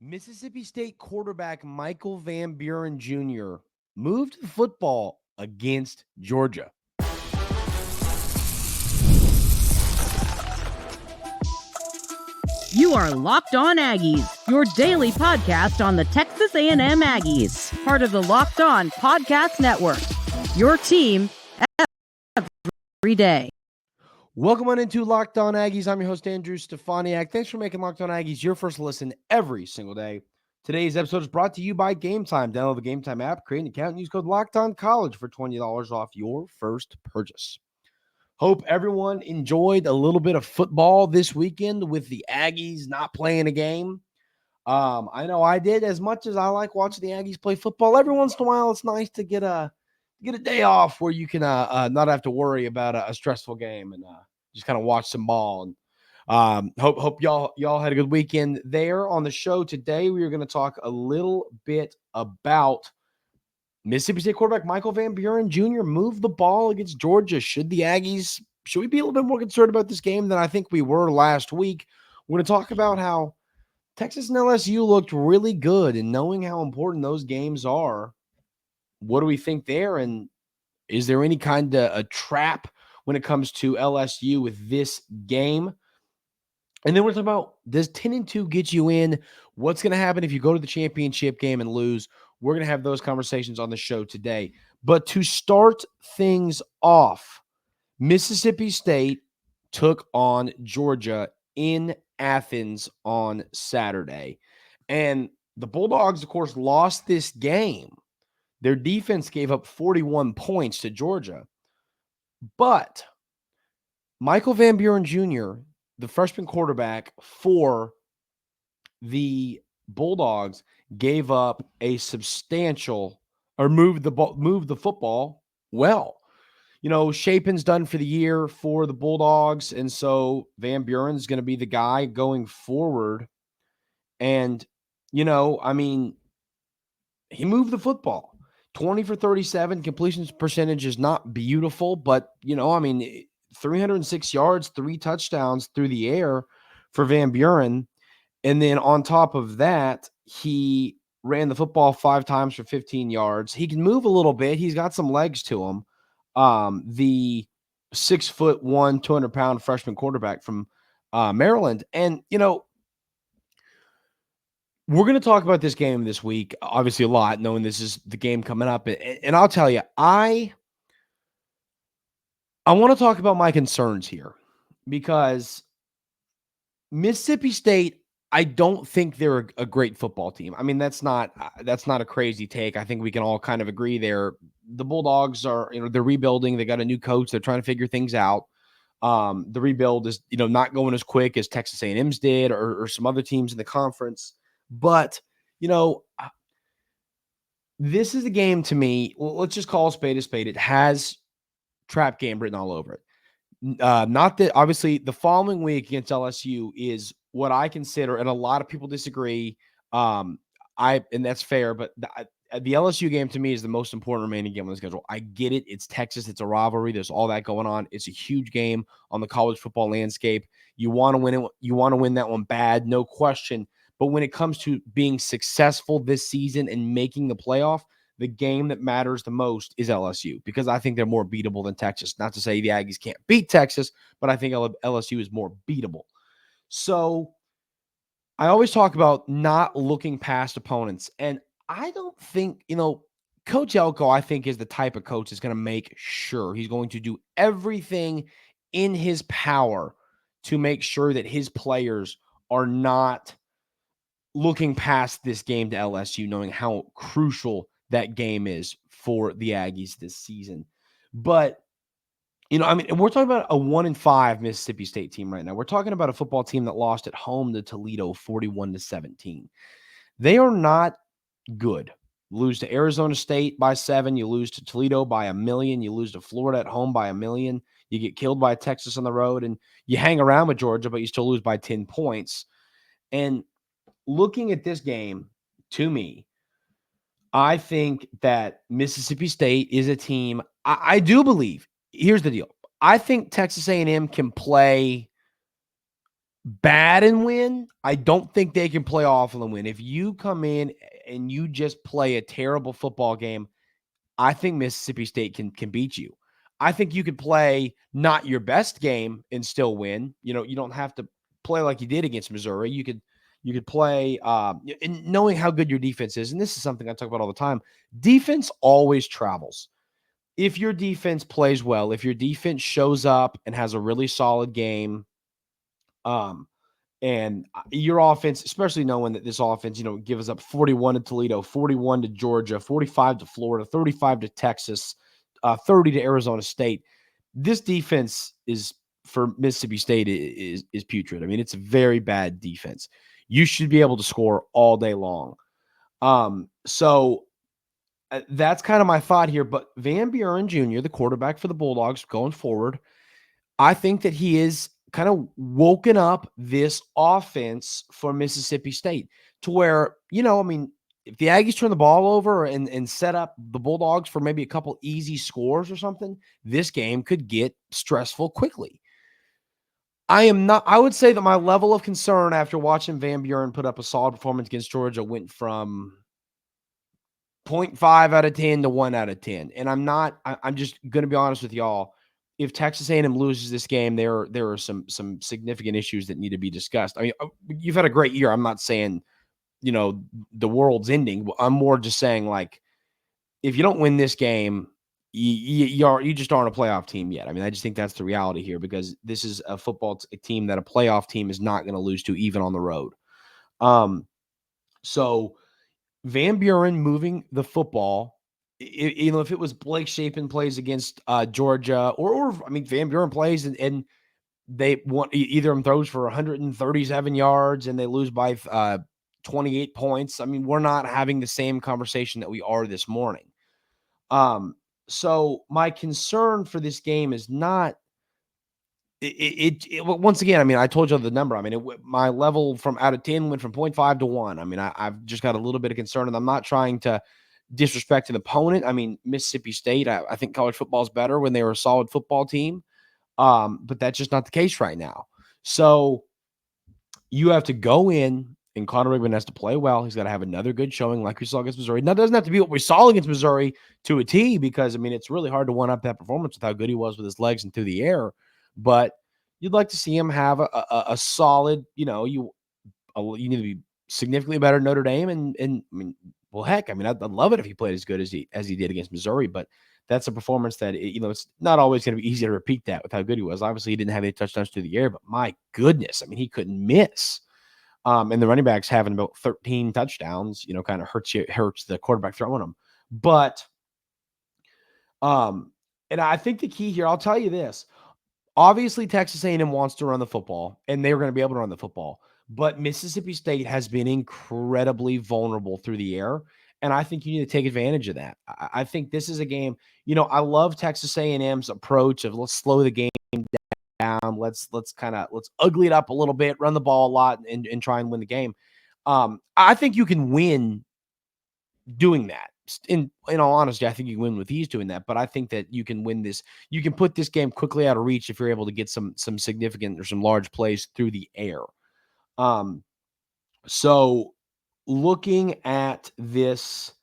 Mississippi State quarterback Michael Van Buren Jr. moved the football against Georgia. You are Locked On Aggies, your daily podcast on the Texas A&M Aggies, part of the Locked On Podcast Network. Your team every day. Welcome on into Locked On Aggies. I'm your host, Andrew Stefaniak. Thanks for making Locked On Aggies your first listen every single day. Today's episode is brought to you by Game Time. Download the Game Time app, create an account, and use code LOCKEDONCollege for $20 off your first purchase. Hope everyone enjoyed a little bit of football this weekend with the Aggies not playing a game. I know I did. As much as I like watching the Aggies play football, every once in a while it's nice to get a day off where you can not have to worry about a stressful game and just kind of watch some ball. And hope y'all had a good weekend there. On the show today, we are going to talk a little bit about Mississippi State quarterback Michael Van Buren Jr. moved the ball against Georgia. Should we be a little bit more concerned about this game than I think we were last week? We're going to talk about how Texas and LSU looked really good, and knowing how important those games are, what do we think there? And is there any kind of a trap when it comes to LSU with this game? And then we're talking about, does 10-2 get you in? What's going to happen if you go to the championship game and lose? We're going to have those conversations on the show today. But to start things off, Mississippi State took on Georgia in Athens on Saturday. And the Bulldogs, of course, lost this game. Their defense gave up 41 points to Georgia. But Michael Van Buren Jr., the freshman quarterback for the Bulldogs, gave up a substantial, or moved the football well. You know, Chapin's done for the year for the Bulldogs, and so Van Buren's going to be the guy going forward. And, you know, I mean, he moved the football. 20 for 37. Completion percentage is not beautiful, but, you know, I mean, 306 yards, 3 touchdowns through the air for Van Buren. And then on top of that, he ran the football 5 times for 15 yards. He can move a little bit. He's got some legs to him. The 6'1", 200-pound freshman quarterback from Maryland. And, you know, we're going to talk about this game this week, obviously a lot, knowing this is the game coming up. And I'll tell you, I want to talk about my concerns here, because Mississippi State, I don't think they're a great football team. I mean, that's not a crazy take. I think we can all kind of agree there. The Bulldogs are, you know, they're rebuilding. They got a new coach. They're trying to figure things out. The rebuild is, you know, not going as quick as Texas A&M's did or some other teams in the conference. But, you know, this is a game to me. Let's just call a spade a spade. It has trap game written all over it. Not that, obviously, the following week against LSU is what I consider, and a lot of people disagree. And that's fair, but the LSU game to me is the most important remaining game on the schedule. I get it. It's Texas. It's a rivalry. There's all that going on. It's a huge game on the college football landscape. You want to win it. You want to win that one bad, no question. But when it comes to being successful this season and making the playoff, the game that matters the most is LSU, because I think they're more beatable than Texas. Not to say the Aggies can't beat Texas, but I think LSU is more beatable. So I always talk about not looking past opponents. And I don't think, you know, Coach Elko, I think, is the type of coach that's going to make sure he's going to do everything in his power to make sure that his players are not looking past this game to LSU, knowing how crucial that game is for the Aggies this season. But, you know, I mean, we're talking about a 1-5 Mississippi State team right now. We're talking about a football team that lost at home to Toledo 41-17. They are not good. Lose to Arizona State by 7. You lose to Toledo by 1 million. You lose to Florida at home by 1 million. You get killed by Texas on the road, and you hang around with Georgia, but you still lose by 10 points. And looking at this game, to me, I think that Mississippi State is a team. I do believe. Here's the deal. I think Texas A&M can play bad and win, I don't think they can play awful and win. If you come in and you just play a terrible football game, I think Mississippi State can beat you. I think you could play not your best game and still win. You know, you don't have to play like you did against Missouri. You could play, and knowing how good your defense is, and this is something I talk about all the time. Defense always travels. If your defense plays well, if your defense shows up and has a really solid game, um, and your offense, especially knowing that this offense, gives up 41 to Toledo, 41 to Georgia, 45 to Florida, 35 to Texas, 30 to Arizona State. This defense is for Mississippi State is putrid. I mean, it's a very bad defense. You should be able to score all day long. So that's kind of my thought here. But Van Buren Jr., the quarterback for the Bulldogs going forward, I think that he is kind of woken up this offense for Mississippi State to where, if the Aggies turn the ball over and set up the Bulldogs for maybe a couple easy scores or something, this game could get stressful quickly. I would say that my level of concern after watching Van Buren put up a solid performance against Georgia went from 0.5 out of 10 to 1 out of 10. And I'm just going to be honest with y'all. If Texas A&M loses this game, there are some significant issues that need to be discussed. I mean, you've had a great year. I'm not saying, the world's ending. I'm more just saying, like, if you don't win this game, you just aren't a playoff team yet. I mean, I just think that's the reality here because this is a football team that a playoff team is not going to lose to even on the road. So Van Buren moving the football, if it was Blake Shapen plays against Georgia, or Van Buren plays and they want either of them throws for 137 yards and they lose by 28 points. I mean, we're not having the same conversation that we are this morning. So my concern for this game is not once again, I told you the number. My level from out of 10 went from 0.5 to 1. I've just got a little bit of concern, and I'm not trying to disrespect an opponent. Mississippi State, I think college football is better when they were a solid football team. But that's just not the case right now. So you have to go in, and Connor Rigman has to play well. He's got to have another good showing like we saw against Missouri. Now, it doesn't have to be what we saw against Missouri to a T because, it's really hard to one-up that performance with how good he was with his legs and through the air. But you'd like to see him have a solid, you need to be significantly better than Notre Dame. Heck, I'd love it if he played as good as he did against Missouri, but that's a performance that, it's not always going to be easy to repeat that with how good he was. Obviously, he didn't have any touchdowns through the air, but my goodness, he couldn't miss. And the running backs having about 13 touchdowns, kind of hurts the quarterback throwing them. But, and I think the key here, I'll tell you this. Obviously, Texas A&M wants to run the football, and they're going to be able to run the football. But Mississippi State has been incredibly vulnerable through the air, and I think you need to take advantage of that. I think this is a game. I love Texas A&M's approach of let's slow the game down, let's ugly it up a little bit, run the ball a lot, and try and win the game. I think you can win doing that. In all honesty, I think you can win with ease doing that, but I think that you can win this. You can put this game quickly out of reach if you're able to get some significant or some large plays through the air. So looking at this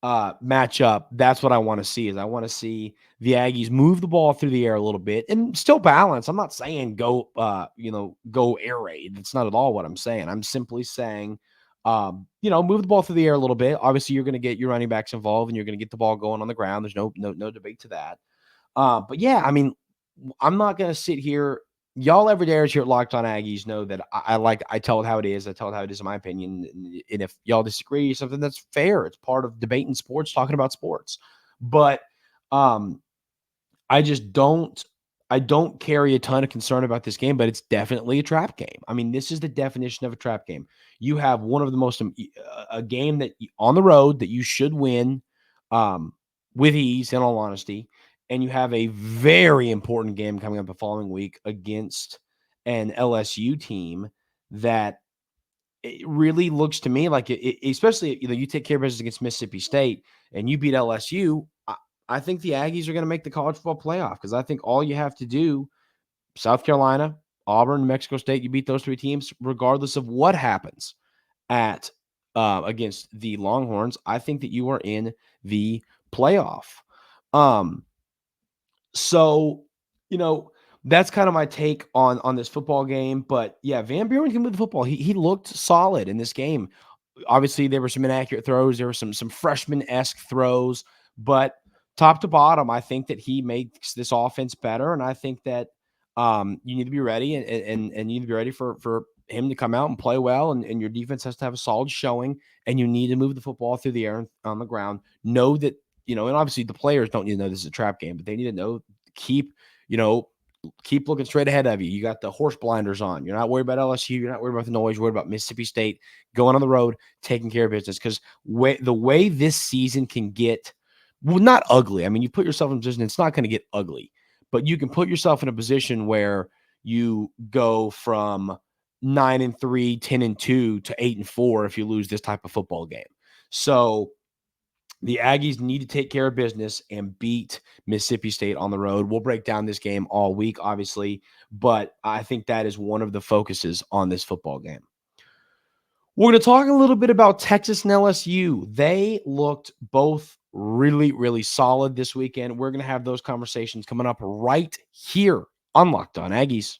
matchup, that's what I want to see. I want to see the Aggies move the ball through the air a little bit and still balance. I'm not saying go air raid. That's not at all what I'm saying. I'm simply saying, move the ball through the air a little bit. Obviously, you're going to get your running backs involved and you're going to get the ball going on the ground. There's no debate to that. But yeah, I'm not going to sit here. Y'all everydayers here at Locked On Aggies know that I tell it how it is. I tell it how it is in my opinion. And if y'all disagree, something that's fair. It's part of debating sports, talking about sports. But I just don't carry a ton of concern about this game, but it's definitely a trap game. This is the definition of a trap game. You have one of the most a game that on the road that you should win with ease, in all honesty. And you have a very important game coming up the following week against an LSU team that it really looks to me like especially, you take care of business against Mississippi State and you beat LSU. I think the Aggies are going to make the college football playoff because I think all you have to do, South Carolina, Auburn, Mexico State, you beat those 3 teams, regardless of what happens at against the Longhorns, I think that you are in the playoff. So, that's kind of my take on this football game. But yeah, Van Buren can move the football. He looked solid in this game. Obviously, there were some inaccurate throws. There were some freshman-esque throws, but top to bottom, I think that he makes this offense better. And I think that you need to be ready and you need to be ready for him to come out and play well. And your defense has to have a solid showing, and you need to move the football through the air and on the ground. Know that, and obviously the players don't need to know this is a trap game, but they need to know, keep looking straight ahead of you. You got the horse blinders on. You're not worried about LSU. You're not worried about the noise. You're worried about Mississippi State going on the road, taking care of business. Because the way this season can get, well, not ugly. I mean, you put yourself in a position, it's not going to get ugly, but you can put yourself in a position where you go from 9-3, 10-2 to 8-4 if you lose this type of football game. So the Aggies need to take care of business and beat Mississippi State on the road. We'll break down this game all week, obviously, but I think that is one of the focuses on this football game. We're going to talk a little bit about Texas and LSU. They looked both really, really solid this weekend. We're going to have those conversations coming up right here on Locked On Aggies.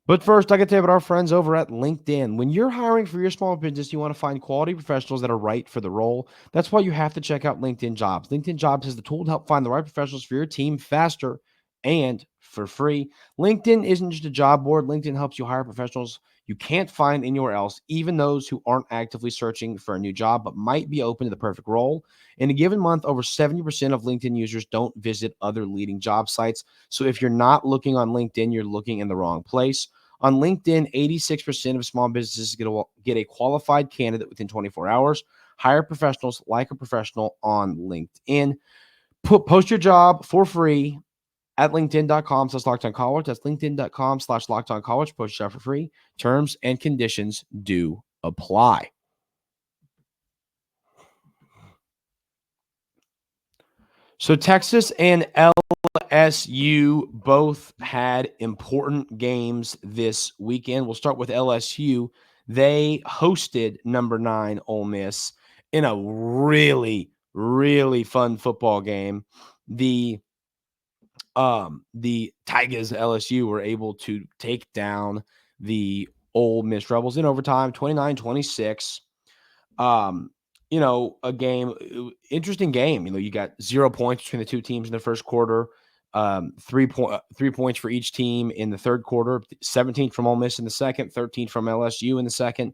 But first, I got to tell you about our friends over at LinkedIn. When you're hiring for your small business, you want to find quality professionals that are right for the role. That's why you have to check out LinkedIn Jobs. LinkedIn Jobs is the tool to help find the right professionals for your team faster and for free. LinkedIn isn't just a job board. LinkedIn helps you hire professionals you can't find anywhere else, even those who aren't actively searching for a new job but might be open to the perfect role. In a given month, over 70% of LinkedIn users don't visit other leading job sites. So if you're not looking on LinkedIn, you're looking in the wrong place. On LinkedIn, 86% of small businesses get a qualified candidate within 24 hours. Hire professionals like a professional on LinkedIn. Post your job for free at linkedin.com/lockedoncollege. That's linkedin.com/lockedoncollege. Post your job for free. Terms and conditions do apply. So Texas and LSU both had important games this weekend. We'll start with LSU. They hosted number 9 Ole Miss in a really, really fun football game. The Tigers LSU were able to take down the Ole Miss Rebels in overtime, 29-26. A game, interesting game. You got 0 points between the two teams in the first quarter. 3 points for each team in the third quarter. 17 from Ole Miss in the second, 13 from LSU in the second.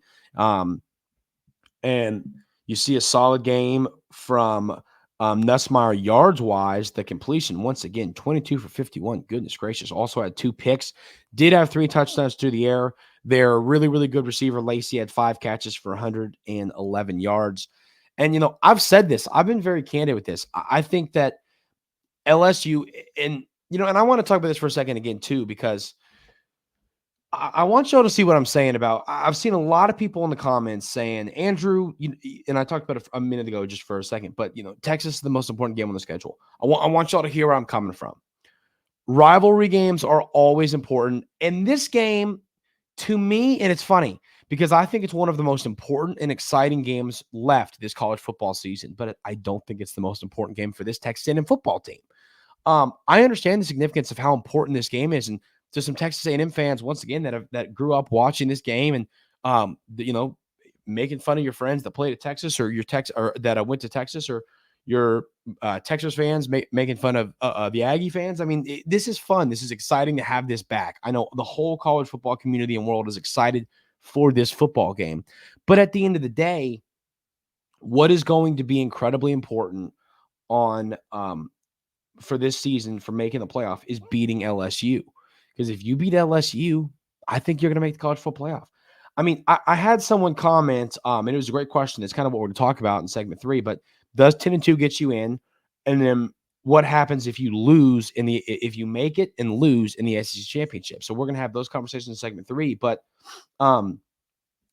And you see a solid game from Nussmeier yards wise. The completion, once again, 22 for 51. Goodness gracious. Also had 2 picks. Did have 3 touchdowns through the air. Their really, really good receiver, Lacey, had 5 catches for 111 yards. And, I've said this. I've been very candid with this. I think that LSU, and I want to talk about this for a second again, too, because I want y'all to see what I'm saying about. I've seen a lot of people in the comments saying, Andrew, and I talked about it a minute ago just for a second, but, Texas is the most important game on the schedule. I want y'all to hear where I'm coming from. Rivalry games are always important. And this game, to me, and it's funny because I think it's one of the most important and exciting games left this college football season, but I don't think it's the most important game for this Texas A&M football team. I understand the significance of how important this game is, and to some Texas A&M fans, once again, that grew up watching this game and making fun of your friends that played at Texas or that went to Texas, or your Texas fans making fun of the Aggie fans. I mean, this is fun. This is exciting to have this back. I know the whole college football community and world is excited for this football game. But at the end of the day, what is going to be incredibly important for this season for making the playoff is beating LSU. Because if you beat LSU, I think you're going to make the college football playoff. I mean, I had someone comment, and it was a great question. It's kind of what we're going to talk about in segment 3, but does 10-2 get you in? And then what happens if you lose if you make it and lose in the SEC championship? So we're going to have those conversations in segment 3, but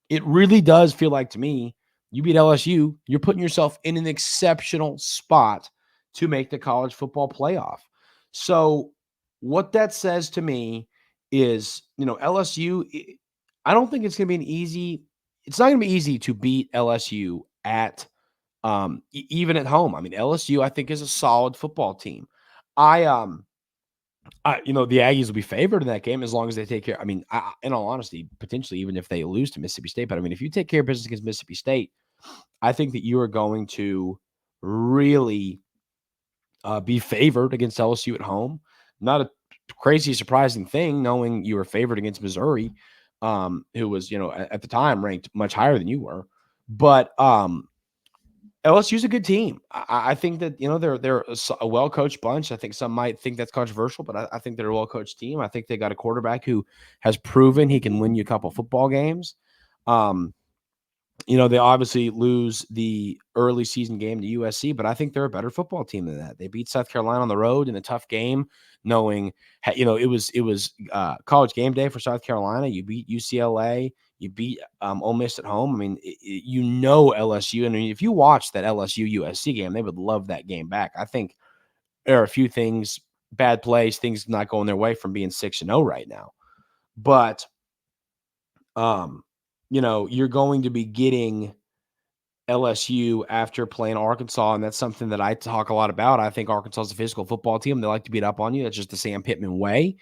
it really does feel like to me, you beat LSU, you're putting yourself in an exceptional spot to make the college football playoff. So what that says to me is, LSU, I don't think it's going to be it's not going to be easy to beat LSU at, even at home. I mean, LSU, I think, is a solid football team. The Aggies will be favored in that game as long as they take care. I mean, in all honesty, potentially even if they lose to Mississippi State. But I mean, if you take care of business against Mississippi State, I think that you are going to really be favored against LSU at home. Not a crazy surprising thing, knowing you were favored against Missouri, who was, at the time ranked much higher than you were. But LSU's a good team. I think that, they're a well-coached bunch. I think some might think that's controversial, but I think they're a well-coached team. I think they got a quarterback who has proven he can win you a couple football games. They obviously lose the early season game to USC, but I think they're a better football team than that. They beat South Carolina on the road in a tough game, knowing, it was college game day for South Carolina. You beat UCLA, you beat Ole Miss at home. I mean, LSU. And if you watch that LSU USC game, they would love that game back. I think there are a few things, bad plays, things not going their way from being 6-0 right now. But you're going to be getting LSU after playing Arkansas, and that's something that I talk a lot about. I think Arkansas is a physical football team. They like to beat up on you. That's just the Sam Pittman way.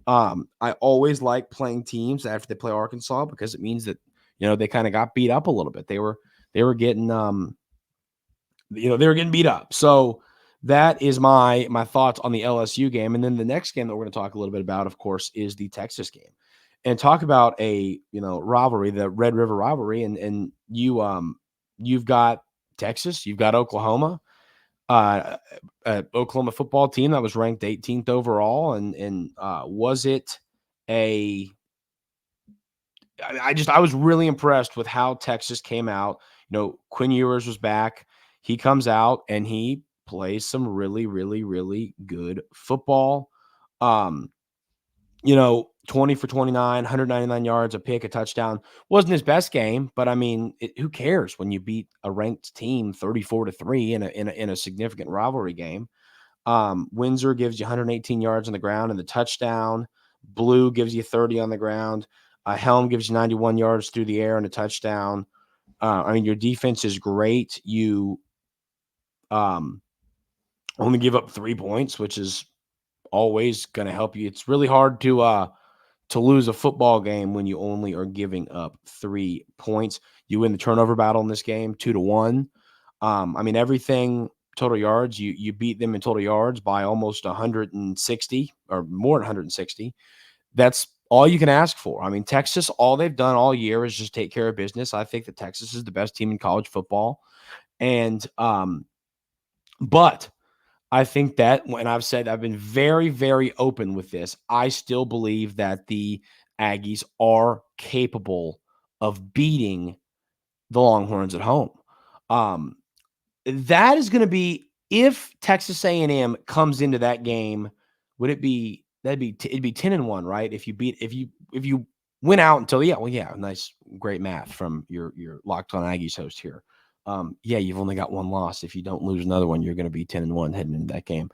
I always like playing teams after they play Arkansas because it means that, they kind of got beat up a little bit. They were getting, they were getting beat up. So that is my thoughts on the LSU game. And then the next game that we're going to talk a little bit about, of course, is the Texas game. And talk about a, rivalry, the Red River rivalry. And you've got Texas, you've got Oklahoma, Oklahoma football team that was ranked 18th overall. And was it I was really impressed with how Texas came out. Quinn Ewers was back. He comes out and he plays some really, really, really good football. 20 for 29, 199 yards, a pick, a touchdown. Wasn't his best game, but I mean, who cares when you beat a ranked team 34-3 in a significant rivalry game? Windsor gives you 118 yards on the ground and the touchdown. Blue gives you 30 on the ground. Helm gives you 91 yards through the air and a touchdown. Your defense is great. You only give up 3 points, which is always going to help you. It's really hard to lose a football game when you only are giving up 3 points. You win the turnover battle in this game 2-1. Everything total yards, you beat them in total yards by almost 160 or more than 160. That's all you can ask for. Texas, all they've done all year is just take care of business. I think that Texas is the best team in college football. And, but I think that when I've been very, very open with this, I still believe that the Aggies are capable of beating the Longhorns at home. That is going to be, if Texas A&M comes into that game, it'd be 10-1, right? If you win out until, nice, great math from your Locked On Aggies host here. You've only got one loss. If you don't lose another one, you're going to be 10-1 heading into that game.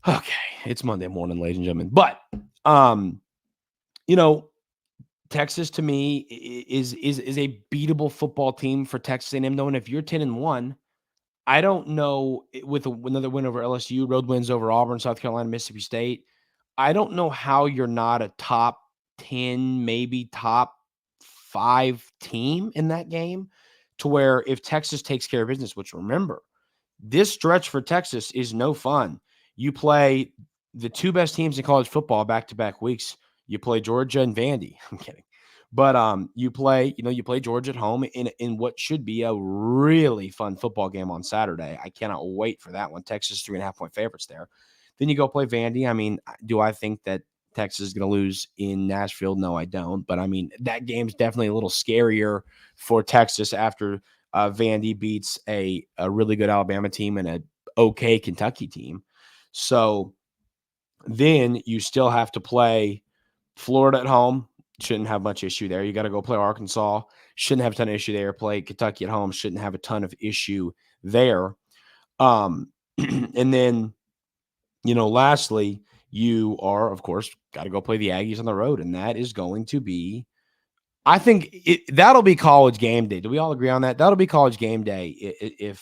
Okay, it's Monday morning, ladies and gentlemen. But Texas to me is a beatable football team for Texas A&M. Though, and if you're 10-1, I don't know, with another win over LSU, road wins over Auburn, South Carolina, Mississippi State, I don't know how you're not a top 10, maybe top 5 team in that game. To where if Texas takes care of business, which, remember, this stretch for Texas is no fun. You play the 2 best teams in college football back-to-back weeks. You play Georgia and Vandy. I'm kidding. But you play Georgia at home in what should be a really fun football game on Saturday. I cannot wait for that one. Texas 3.5-point favorites there. Then you go play Vandy. Do I think that Texas is going to lose in Nashville? No, I don't. But that game's definitely a little scarier for Texas after Vandy beats a really good Alabama team and a okay Kentucky team. So then you still have to play Florida at home. Shouldn't have much issue there. You got to go play Arkansas. Shouldn't have a ton of issue there. Play Kentucky at home. Shouldn't have a ton of issue there. And then lastly, you are, of course, got to go play the Aggies on the road, and that is going to be, I think that'll be college game day. Do we all agree on that? That'll be college game day.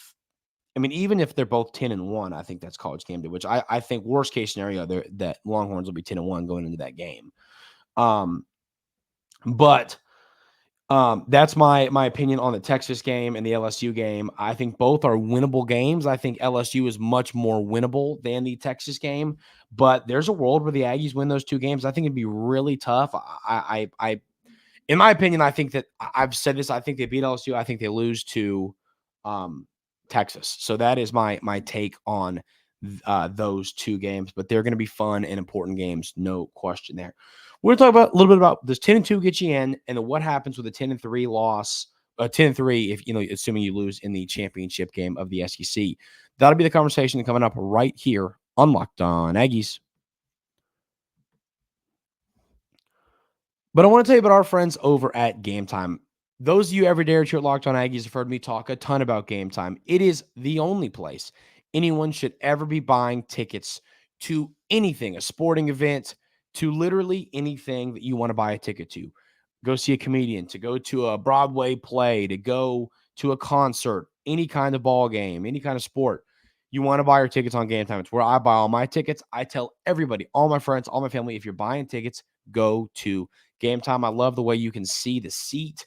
Even if they're both 10-1, I think that's college game day, which I think worst case scenario that Longhorns will be 10-1 going into that game. But that's my opinion on the Texas game and the LSU game. I think both are winnable games. I think LSU is much more winnable than the Texas game, but there's a world where the Aggies win those two games. I think it'd be really tough. In my opinion, I think that I've said this. I think they beat LSU. I think they lose to Texas. So that is my take on those two games. But they're going to be fun and important games, no question there. We're going to talk about a little bit about this 10-2 get you in, and then what happens with a 10-3 loss, 10-3 if assuming you lose in the championship game of the SEC. That'll be the conversation coming up right here on Locked On Aggies. But I want to tell you about our friends over at Game Time. Those of you every day here at Locked On Aggies have heard me talk a ton about Game Time. It is the only place anyone should ever be buying tickets to anything, a sporting event, to literally anything that you want to buy a ticket to. Go see a comedian, to go to a Broadway play, to go to a concert, any kind of ball game, any kind of sport. You want to buy your tickets on Game Time. It's where I buy all my tickets. I tell everybody, all my friends, all my family, if you're buying tickets, go to Game Time. I love the way you can see the seat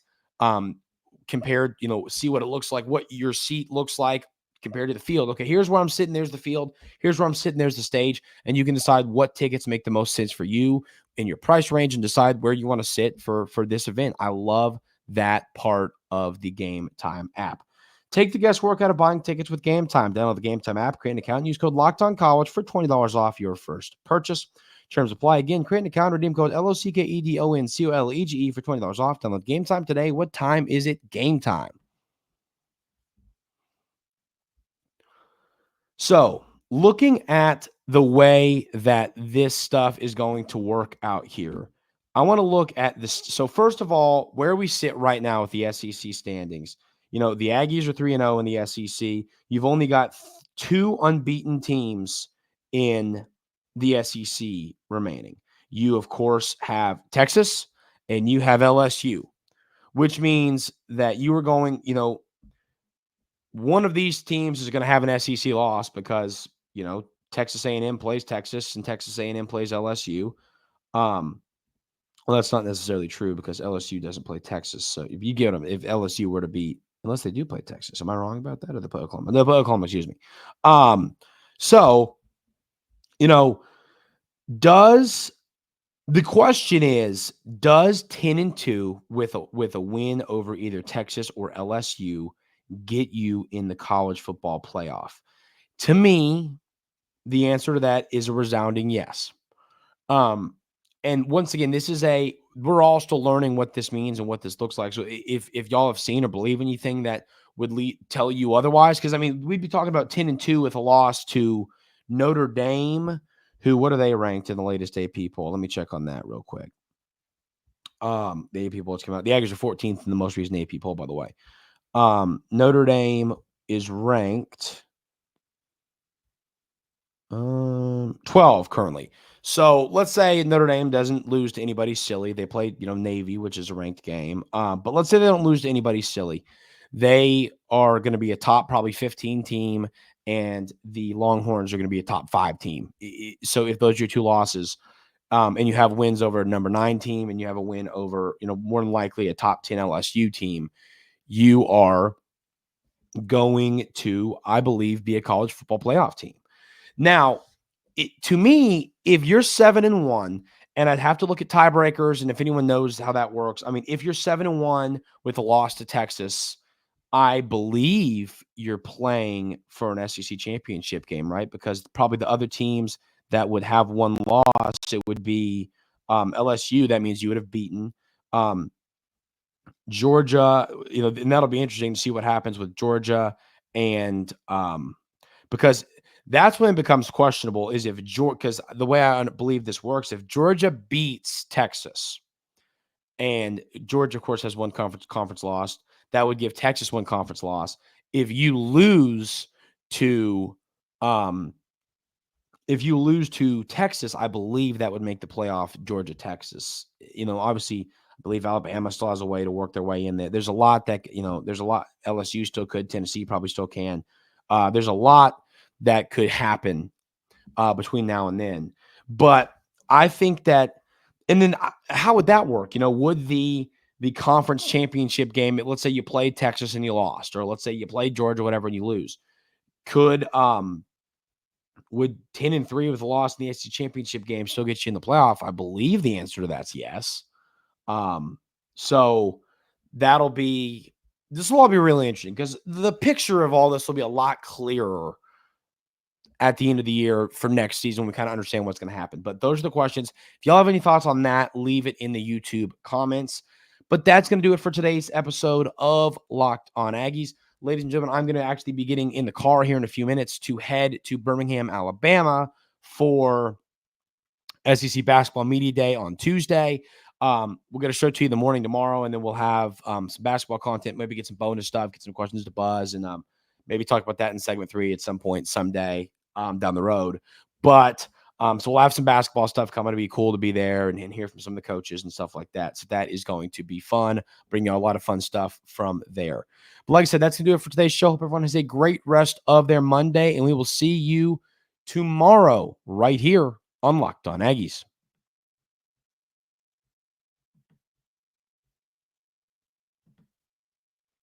compared, see what it looks like, what your seat looks like compared to the field. Okay, here's where I'm sitting. There's the field. Here's where I'm sitting. There's the stage. And you can decide what tickets make the most sense for you in your price range and decide where you want to sit for this event. I love that part of the Game Time app. Take the guesswork out of buying tickets with Game Time. Download the Game Time app, create an account, and use code LOCKEDONCollege for $20 off your first purchase. Terms apply. Again, create an account, redeem code LOCKEDONCOLLEGE for $20 off. Download Game Time today. What time is it? Game time. So, looking at the way that this stuff is going to work out here, I want to look at this. So, first of all, where we sit right now with the SEC standings. The Aggies are 3-0 in the SEC. You've only got two unbeaten teams in the SEC remaining. You, of course, have Texas and you have LSU, which means that you are going, one of these teams is going to have an SEC loss because, Texas A&M plays Texas and Texas A&M plays LSU. Well, that's not necessarily true because LSU doesn't play Texas. So if you get them, if LSU were to beat, unless they do play Texas, am I wrong about that? Or they play Oklahoma? No, play Oklahoma, excuse me. So, the question is, does 10-2 with a win over either Texas or LSU get you in the college football playoff? To me, the answer to that is a resounding yes. And once again, we're all still learning what this means and what this looks like. So if y'all have seen or believe anything that would tell you otherwise, because we'd be talking about 10-2 with a loss to Notre Dame, who, what are they ranked in the latest AP poll? Let me check on that real quick. The AP poll has come out. The Aggies are 14th in the most recent AP poll, by the way. Notre Dame is ranked 12 currently. So let's say Notre Dame doesn't lose to anybody silly. They played, Navy, which is a ranked game. But let's say they don't lose to anybody silly. They are going to be a top probably 15 team, and the Longhorns are going to be a top 5 team. So if those are your two losses, and you have wins over a number 9 team, and you have a win over, more than likely a top 10 LSU team, you are going to, I believe, be a college football playoff team. Now, to me, if you're 7-1, and I'd have to look at tiebreakers, and if anyone knows how that works, if you're 7-1 with a loss to Texas, I believe you're playing for an SEC championship game, right? Because probably the other teams that would have one loss, it would be LSU. That means you would have beaten Georgia, and that'll be interesting to see what happens with Georgia. And because that's when it becomes questionable is if Georgia, because the way I believe this works, if Georgia beats Texas, and Georgia, of course, has one conference loss, that would give Texas one conference loss. If you lose to if you lose to Texas, I believe that would make the playoff Georgia, Texas. Obviously, I believe Alabama still has a way to work their way in there. There's a lot that, there's a lot LSU still could. Tennessee probably still can. There's a lot that could happen between now and then. But I think that, and then how would that work? Would the conference championship game, let's say you played Texas and you lost, or let's say you played Georgia, whatever, and you lose, would 10-3 with a loss in the SEC championship game still get you in the playoff? I believe the answer to that's yes. So this will all be really interesting because the picture of all this will be a lot clearer at the end of the year for next season. We kind of understand what's going to happen. But those are the questions. If y'all have any thoughts on that, leave it in the YouTube comments. But that's going to do it for today's episode of Locked On Aggies. Ladies and gentlemen, I'm going to actually be getting in the car here in a few minutes to head to Birmingham, Alabama for SEC Basketball Media Day on Tuesday. We'll get a show to you in the morning tomorrow, and then we'll have some basketball content, maybe get some bonus stuff, get some questions to Buzz, and maybe talk about that in segment 3 at some point someday down the road. But so we'll have some basketball stuff coming. It'll be cool to be there and hear from some of the coaches and stuff like that. So that is going to be fun. Bring you a lot of fun stuff from there. But like I said, that's going to do it for today's show. Hope everyone has a great rest of their Monday, and we will see you tomorrow right here on Locked On Aggies.